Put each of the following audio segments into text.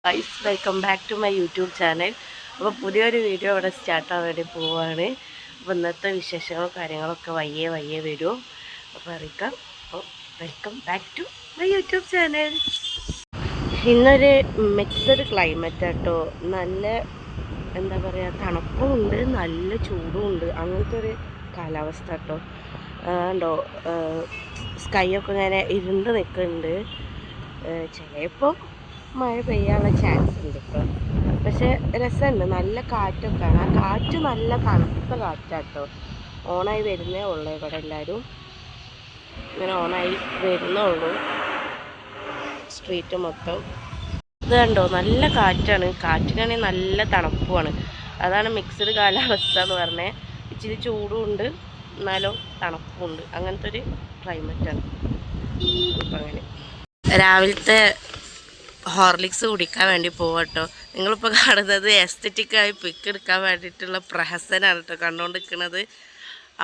Guys welcome back to my YouTube channel. അപ്പോൾ പുതിയൊരു video ഇവിടെ സ്റ്റാർട്ടാൻ വേണ്ടി പോവുകയാണ്. അപ്പോൾ ഇന്നത്തെ വിശേഷങ്ങളും കാര്യങ്ങളൊക്കെ വയ്യേ വരും. അപ്പോൾ അറിയിക്കാം. അപ്പോൾ welcome back to my YouTube channel. ഇന്നൊരു മിക്സഡ് ക്ലൈമറ്റ് കേട്ടോ. നല്ല എന്താ പറയുക, തണുപ്പും ഉണ്ട്, നല്ല ചൂടും ഉണ്ട്. അങ്ങനത്തെ ഒരു കാലാവസ്ഥ കേട്ടോ. ഉണ്ടോ, സ്കൈ ഒക്കെ ഇങ്ങനെ ഇരുണ്ട് നിൽക്കുന്നുണ്ട്. ചിലപ്പോൾ മഴ പെയ്യാനുള്ള ചാൻസ് ഉണ്ട് കേട്ടോ. പക്ഷെ രസമുണ്ട്, നല്ല കാറ്റൊക്കെയാണ്. ആ കാറ്റ് നല്ല തണുത്ത കാറ്റാട്ടോ. ഓണായി വരുന്നേ ഉള്ളൂ. ഇവിടെ എല്ലാവരും ഇങ്ങനെ ഓണായി വരുന്നേ ഉള്ളൂ. സ്ട്രീറ്റ് മൊത്തം ഇത് കണ്ടോ, നല്ല കാറ്റാണ്. കാറ്റിനാണെങ്കിൽ നല്ല തണുപ്പുമാണ്. അതാണ് മിക്സ്ഡ് കാലാവസ്ഥ എന്ന് പറഞ്ഞത്. ഇച്ചിരി ചൂടും ഉണ്ട്, എന്നാലും തണുപ്പുണ്ട്. അങ്ങനത്തെ ഒരു ക്ലൈമറ്റാണ് ഇപ്പം. അങ്ങനെ രാവിലത്തെ ഹോർലിക്സ് കുടിക്കാൻ വേണ്ടി പോവാട്ടോ. നിങ്ങളിപ്പോൾ കാണുന്നത് എസ്തറ്റിക്കായി പിക്ക് എടുക്കാൻ വേണ്ടിയിട്ടുള്ള പ്രഹസനാണ് കേട്ടോ കണ്ടുകൊണ്ടിരിക്കുന്നത്.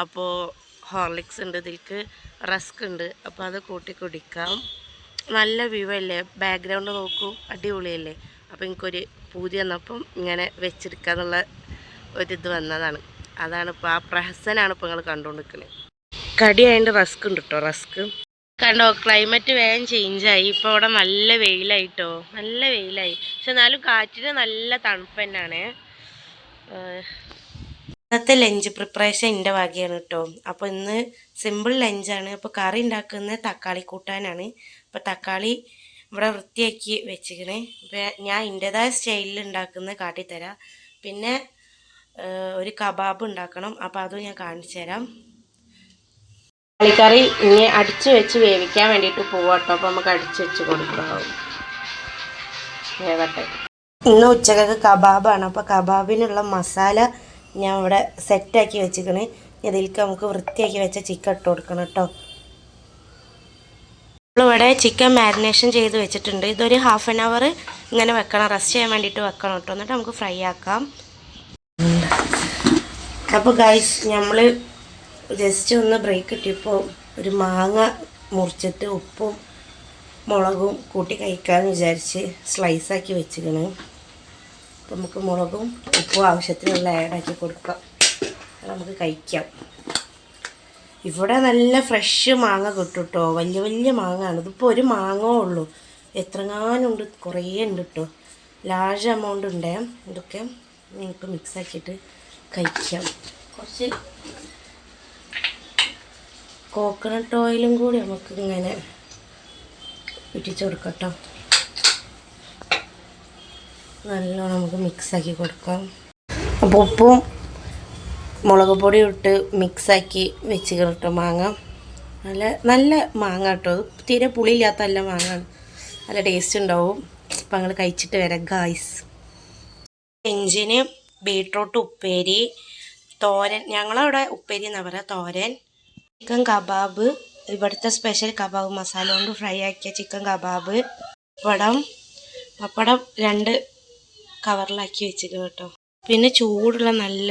അപ്പോൾ ഹോർലിക്സ് ഉണ്ട്, ഇതിൽക്ക് റസ്ക് ഉണ്ട്. അപ്പോൾ അത് കൂട്ടി കുടിക്കാം. നല്ല വ്യൂ അല്ലേ, ബാക്ക്ഗ്രൗണ്ട് നോക്കൂ, അടിപൊളിയല്ലേ. അപ്പോൾ എനിക്കൊരു പൂതി വന്നപ്പം ഇങ്ങനെ വെച്ചെടുക്കാന്നുള്ള ഒരിത് വന്നതാണ്. അതാണ് ഇപ്പോൾ ആ പ്രഹസനാണ് ഇപ്പോൾ നിങ്ങൾ കണ്ടുകൊണ്ടിരിക്കുന്നത്. കടിയായിട്ട് റസ്ക് ഉണ്ട് കേട്ടോ. റസ്ക് കണ്ടോ, ക്ലൈമറ്റ് വേഗം ചേഞ്ചായി. ഇപ്പോൾ ഇവിടെ നല്ല വെയിലായിട്ടോ, നല്ല വെയിലായി. പക്ഷെ എന്നാലും കാറ്റിന് നല്ല തണുപ്പ് തന്നെയാണ്. ഇന്നത്തെ ലഞ്ച് പ്രിപ്പറേഷൻ എൻ്റെ വകയാണ് കേട്ടോ. അപ്പോൾ ഇന്ന് സിമ്പിൾ ലഞ്ചാണ്. അപ്പോൾ കറി ഉണ്ടാക്കുന്നത് തക്കാളി കൂട്ടാനാണ്. അപ്പോൾ തക്കാളി ഇവിടെ വൃത്തിയാക്കി വെച്ചിക്കണേ. അപ്പോൾ ഞാൻ എൻ്റെതായ സ്റ്റൈലിൽ ഉണ്ടാക്കുന്നത് കാട്ടിത്തരാം. പിന്നെ ഒരു കബാബ് ഉണ്ടാക്കണം. അപ്പോൾ അതും ഞാൻ കാണിച്ചു തരാം. തക്കാളിക്കറി ഇനി അടിച്ച് വെച്ച് വേവിക്കാൻ വേണ്ടിയിട്ട് പോവാട്ടോ. അപ്പോൾ നമുക്ക് അടിച്ച് വെച്ച് കൊടുക്കാവും, വേവട്ടെ. ഇന്ന് ഉച്ചക്കൊക്കെ കബാബാണ്. അപ്പോൾ കബാബിനുള്ള മസാല ഞാൻ ഇവിടെ സെറ്റാക്കി വെച്ചിക്കണേ. ഇതിലേക്ക് നമുക്ക് വൃത്തിയാക്കി വെച്ച ചിക്കൻ ഇട്ട് കൊടുക്കണം കേട്ടോ. നമ്മളിവിടെ ചിക്കൻ മാരിനേഷൻ ചെയ്ത് വെച്ചിട്ടുണ്ട്. ഇതൊരു ഹാഫ് ആൻ അവർ ഇങ്ങനെ വെക്കണം, റെസ്റ്റ് ചെയ്യാൻ വേണ്ടിയിട്ട് വെക്കണം കേട്ടോ. എന്നിട്ട് നമുക്ക് ഫ്രൈ ആക്കാം. അപ്പോൾ ഗൈസ്, നമ്മൾ ജസ്റ്റ് ഒന്ന് ബ്രേക്ക് കിട്ടിയപ്പോൾ ഒരു മാങ്ങ മുറിച്ചിട്ട് ഉപ്പും മുളകും കൂട്ടി കഴിക്കാമെന്ന് വിചാരിച്ച് സ്ലൈസാക്കി വെച്ചിരിക്കണം. അപ്പോൾ നമുക്ക് മുളകും ഉപ്പും ആവശ്യത്തിനുള്ള ആഡാക്കി കൊടുക്കാം, നമുക്ക് കഴിക്കാം. ഇവിടെ നല്ല ഫ്രഷ് മാങ്ങ കിട്ടും കേട്ടോ. വലിയ വലിയ മാങ്ങയാണ്. ഇതിപ്പോൾ ഒരു മാങ്ങ ഉള്ളൂ, എത്രങ്ങാനുണ്ട്, കുറേ ഉണ്ട് കേട്ടോ. ലാർജ് എമൗണ്ട് ഉണ്ട്. ഇതൊക്കെ നമുക്ക് മിക്സാക്കിയിട്ട് കഴിക്കാം. കുറച്ച് കോക്കനട്ട് ഓയിലും കൂടി നമുക്ക് ഇങ്ങനെ ഇട്ടിച്ച് കൊടുക്കട്ടോ. നല്ലോണം നമുക്ക് മിക്സാക്കി കൊടുക്കാം. അപ്പോൾ ഉപ്പും മുളക് പൊടിയും ഇട്ട് മിക്സാക്കി വെച്ച് കേട്ടോ മാങ്ങ. നല്ല മാങ്ങ കേട്ടോ. തീരെ പുളിയില്ലാത്ത നല്ല മാങ്ങ, നല്ല ടേസ്റ്റ് ഉണ്ടാവും. അപ്പം ഞങ്ങൾ കഴിച്ചിട്ട് വരാം ഗായ്സ്. എഞ്ചിന് ബീട്രൂട്ട് ഉപ്പേരി, തോരൻ, ഞങ്ങളവിടെ ഉപ്പേരി എന്നാ പറയുക, തോരൻ, ചിക്കൻ കബാബ്, ഇവിടുത്തെ സ്പെഷ്യൽ കബാബ് മസാല കൊണ്ട് ഫ്രൈ ആക്കിയ ചിക്കൻ കബാബ്, പപ്പടം 2 കവറിലാക്കി വെച്ചിട്ട് കേട്ടോ. പിന്നെ ചൂടുള്ള നല്ല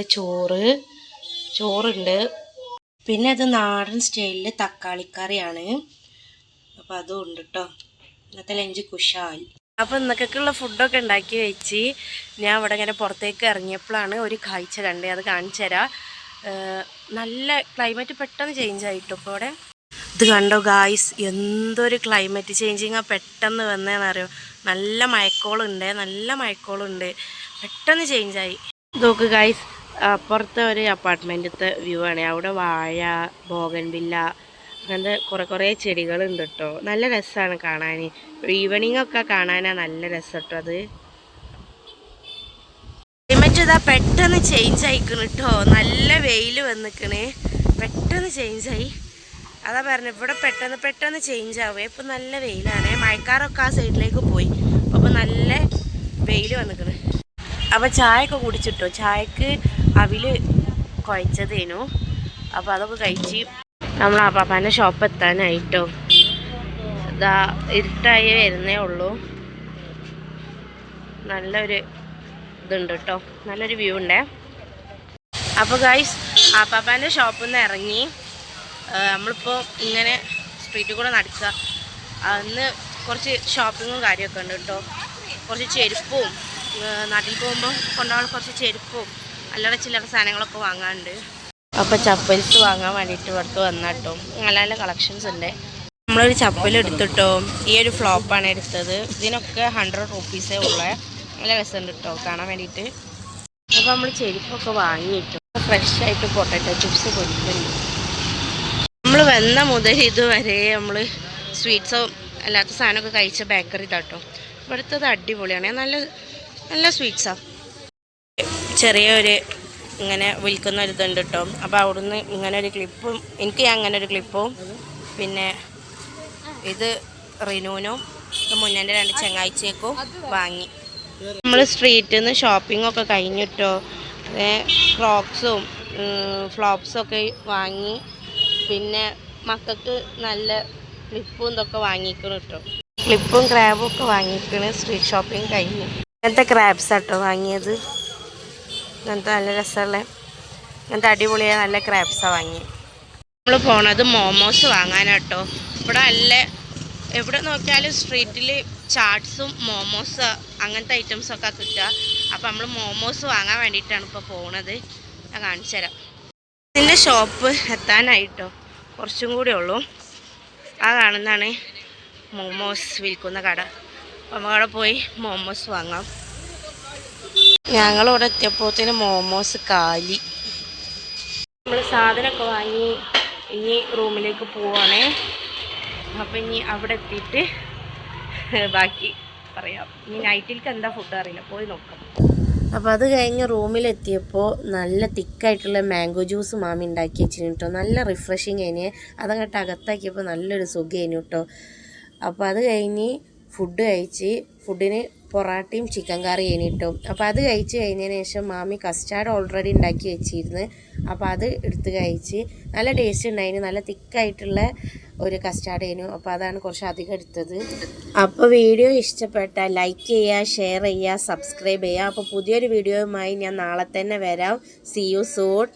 ചോറുണ്ട്. പിന്നെ അത് നാടൻ സ്റ്റൈലിൽ തക്കാളിക്കറിയാണ്. അപ്പോൾ അതും ഉണ്ട് കേട്ടോ. ഇന്നത്തെ ലഞ്ച് കുശാൽ. അപ്പോൾ ഇന്നൊക്കെയുള്ള ഫുഡൊക്കെ ഉണ്ടാക്കി വെച്ച് ഞാൻ ഇവിടെ ഇങ്ങനെ പുറത്തേക്ക് ഇറങ്ങിയപ്പോഴാണ് ഒരു കാഴ്ച കണ്ടത്. അത് കാണിച്ചു തരാം. നല്ല ക്ലൈമറ്റ് പെട്ടെന്ന് ചേഞ്ച് ആയിട്ടോ. ഇപ്പോൾ ഇവിടെ ഇത് കണ്ടോ ഗായ്സ്, എന്തൊരു ക്ലൈമറ്റ് ചേഞ്ചിങ് പെട്ടെന്ന് വന്നതെന്നറിയോ. നല്ല മഴക്കോളുണ്ട്, പെട്ടെന്ന് ചേഞ്ചായി. നോക്ക് ഗായ്സ്, അപ്പുറത്തെ ഒരു അപ്പാർട്ട്മെൻറ്റത്തെ വ്യൂ ആണ്. അവിടെ വാഴ, ബോഗൻവില്ല, അങ്ങനത്തെ കുറേ ചെടികളുണ്ട് കേട്ടോ. നല്ല രസമാണ് കാണാൻ. ഈവനിങ് ഒക്കെ കാണാനാണ് നല്ല രസം കേട്ടോ. അത് ക്ലൈമറ്റ് ഇതാ പെട്ടെന്ന് ചേഞ്ച് ആയിക്കണം കേട്ടോ. നല്ല വെയിൽ വന്നിക്കണേ, പെട്ടെന്ന് ചേഞ്ചായി. അതാ പറഞ്ഞത്, ഇവിടെ പെട്ടെന്ന് ചേഞ്ച് ആവുക. ഇപ്പം നല്ല വെയിലാണ്. മഴക്കാറൊക്കെ ആ സൈഡിലേക്ക് പോയി. അപ്പോൾ നല്ല വെയിൽ വന്നിക്കണ്. അപ്പോൾ ചായയൊക്കെ കുടിച്ചിട്ടോ. ചായക്ക് അവിൽ കുഴച്ചതേനു. അപ്പോൾ അതൊക്കെ കഴിച്ച് നമ്മൾ പാപ്പാൻ്റെ ഷോപ്പ് എത്താനായിട്ടോ. ഇതാ ഇരുട്ടായി വരുന്നേ ഉള്ളൂ. നല്ലൊരു ഇതുണ്ട് കേട്ടോ, നല്ലൊരു വ്യൂ ഉണ്ട്. അപ്പോൾ ഗൈസ്, പാപ്പാൻ്റെ ഷോപ്പിൽ നിന്ന് ഇറങ്ങി നമ്മളിപ്പോൾ ഇങ്ങനെ സ്ട്രീറ്റിൽ കൂടെ നടക്കുക. അന്ന് കുറച്ച് ഷോപ്പിങ്ങും കാര്യമൊക്കെ ഉണ്ട് കേട്ടോ. കുറച്ച് ചെരുപ്പും നാട്ടിൽ പോകുമ്പോൾ കൊണ്ടുപോകാൻ കുറച്ച് ചെരുപ്പും അല്ലറ ചില്ലറ സാധനങ്ങളൊക്കെ വാങ്ങാനുണ്ട്. അപ്പോൾ ചപ്പൽസ് വാങ്ങാൻ വേണ്ടിയിട്ട് ഇവിടുത്തെ വന്നാട്ടോ. നല്ല നല്ല കളക്ഷൻസ് ഉണ്ട്. നമ്മളൊരു ചപ്പൽ എടുത്തിട്ടോ. ഈ ഒരു ഫ്ലോപ്പാണ് എടുത്തത്. ഇതിനൊക്കെ 100 റുപ്പീസേ ഉള്ളൂ. നല്ല രസമുണ്ട് കേട്ടോ കാണാൻ വേണ്ടിയിട്ട്. അപ്പോൾ നമ്മൾ ചെരുപ്പൊക്കെ വാങ്ങിയിട്ടു. ഫ്രഷ് ആയിട്ട് പൊട്ടാറ്റോ ചിപ്സ് പൊരിക്കുന്നുണ്ട്. നമ്മൾ വന്ന മുതൽ ഇതുവരെ നമ്മൾ സ്വീറ്റ്സോ അല്ലാത്ത സാധനമൊക്കെ കഴിച്ച ബേക്കറി ഇതാട്ടോ. ഇവിടുത്തത് അടിപൊളിയാണ്. നല്ല നല്ല സ്വീറ്റ്സാണ്. ചെറിയൊരു ഇങ്ങനെ വിൽക്കുന്ന ഒരു ഇതുണ്ട് കേട്ടോ. അപ്പോൾ അവിടുന്ന് ഇങ്ങനെ ഒരു ക്ലിപ്പും എനിക്ക് അങ്ങനെ ഒരു ക്ലിപ്പും പിന്നെ ഇത് റിനൂനും മുന്നേൻ്റെ 2 ചങ്ങാഴ്ചയ്ക്കും വാങ്ങി. നമ്മൾ സ്ട്രീറ്റിൽ നിന്ന് ഷോപ്പിംഗ് ഒക്കെ കഴിഞ്ഞിട്ടോ. ക്രോക്സും ഫ്ലോപ്സും ഒക്കെ വാങ്ങി. പിന്നെ മക്കൾക്ക് നല്ല ക്ലിപ്പും ഇതൊക്കെ വാങ്ങിക്കണം കേട്ടോ. ക്ലിപ്പും ക്രാബും ഒക്കെ വാങ്ങിക്കണ്. സ്ട്രീറ്റ് ഷോപ്പിംഗ് കഴിഞ്ഞു. ഇങ്ങനത്തെ ക്രാബ്സ് ആട്ടോ വാങ്ങിയത്. ഇങ്ങനത്തെ നല്ല രസമുള്ള ഇങ്ങനത്തെ അടിപൊളിയായ നല്ല ക്രാബ്സാണ് വാങ്ങി. നമ്മൾ പോണത് മോമോസ് വാങ്ങാനാട്ടോ. ഇവിടെ നല്ല എവിടെ നോക്കിയാലും സ്ട്രീറ്റിൽ ചാട്സും മോമോസ് അങ്ങനത്തെ ഐറ്റംസൊക്കെ കിട്ടുക. അപ്പോൾ നമ്മൾ മോമോസ് വാങ്ങാൻ വേണ്ടിയിട്ടാണ് ഇപ്പോൾ പോണത്. ഞാൻ കാണിച്ചു തരാം. ഇതിൻ്റെ ഷോപ്പ് എത്താനായിട്ടോ. കുറച്ചും കൂടി ഉള്ളൂ. ആ കാണുന്നതാണ് മോമോസ് വിൽക്കുന്ന കട. അപ്പോൾ നമ്മളവിടെ പോയി മോമോസ് വാങ്ങാം. ഞങ്ങളിവിടെ എത്തിയപ്പോഴത്തേന് മോമോസ് കാലി. നമ്മൾ സാധനമൊക്കെ വാങ്ങി ഇനി റൂമിലേക്ക് പോവാണേ. അപ്പം ഇനി അവിടെ എത്തിയിട്ട് ബാക്കി പറയാം. ഇനി നൈറ്റിലേക്ക് എന്താ ഫുഡ് അറിയില്ല, പോയി നോക്കാം. അപ്പോൾ അത് കഴിഞ്ഞ് റൂമിലെത്തിയപ്പോൾ നല്ല തിക്കായിട്ടുള്ള മാംഗോ ജ്യൂസ് മാമി ഉണ്ടാക്കി വെച്ചിരുന്നു കേട്ടോ. നല്ല റിഫ്രഷിങ് അതിന്. അതങ്ങോട്ട് അകത്താക്കിയപ്പോൾ നല്ലൊരു സുഖമായിരുന്നു കേട്ടോ. അപ്പോൾ അത് കഴിഞ്ഞ് ഫുഡ് കഴിച്ച് ഫുഡിന് പൊറാട്ടയും ചിക്കൻ കറി കഴിഞ്ഞിട്ടോ. അപ്പോൾ അത് കഴിച്ച് കഴിഞ്ഞതിന് ശേഷം മാമി കസ്റ്റാർഡ് ഓൾറെഡി ഉണ്ടാക്കി വെച്ചിരുന്നു. അപ്പോൾ അത് എടുത്ത് കഴിച്ച് നല്ല ടേസ്റ്റ് ഉണ്ടായിരുന്നു. നല്ല തിക്കായിട്ടുള്ള ഒരു കസ്റ്റാർഡ് ആയിരുന്നു. അപ്പോൾ അതാണ് കുറച്ച് അധികം എടുത്തത്. അപ്പോൾ വീഡിയോ ഇഷ്ടപ്പെട്ടാൽ ലൈക്ക് ചെയ്യുക, ഷെയർ ചെയ്യുക, സബ്സ്ക്രൈബ് ചെയ്യുക. അപ്പോൾ പുതിയൊരു വീഡിയോയുമായി ഞാൻ നാളെ തന്നെ വരാം. See you soon.